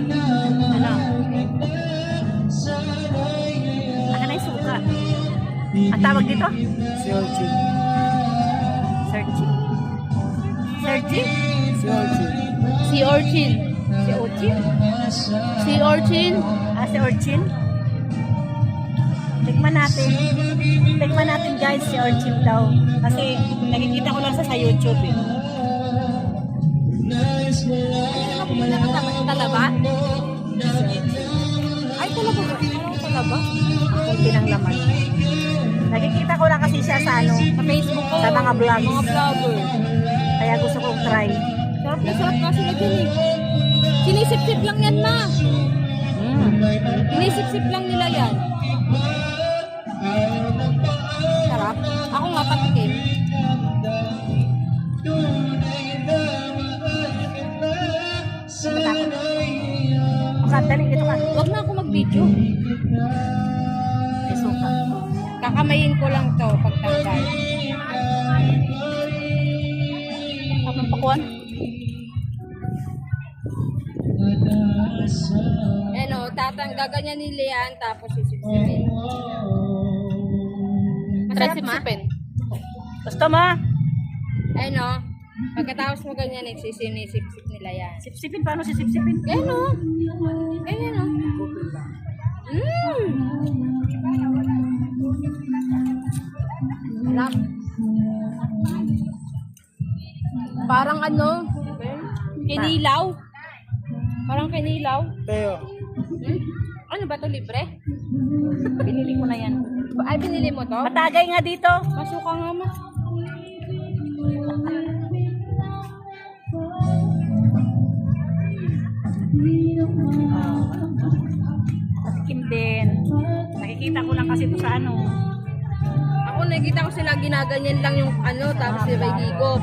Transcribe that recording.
Ano? Aka na yung suka. Ang tawag dito? Searching. Searching. Searching? Searching. Si Orchin. Si Ochin? Si Orchin. Ah, si Orchin? Tikman natin. Tikman natin guys, si Orchin daw. Kasi nakikita ko lang sa YouTube eh. Wala ka naman talaba? Ay, talaba ba? Ano talaba? Kunti ng laman. Nakikita ko lang kasi siya sa ano, Sa Facebook ko. sa mga vlogs. Mga vlogger. Kaya gusto kong try. Sarap na sarap nga sila dyan eh. Sinisip-sip lang yan, ma. Sinisip-sip lang nila yan. Sarap. Ako nga patikim. Dali, dito ka. Huwag na ako mag-video. May suka. Kakamayin ko lang to pagtanggal. Ang pakuan. Ano, gaganyan ni Lian tapos sisipsipin. Masarap sipsipin. Gusto mo? Ano, pagkatapos mo ganyan, sinisip-sip nila yan. Sipsipin, paano sisipsipin? Ganyan o. Ganyan o. Sarap. Parang ano, kinilaw. Parang kinilaw. Teo. Ano ba to, libre? Binili ko na yan. Ay, binili mo to? Matagay nga dito. Masuka nga ma. Matikim din. Nakikita ko lang kasi ito sa ano. Ako nakikita ko sila ginaganyan lang yung ano, tapos sila may higop.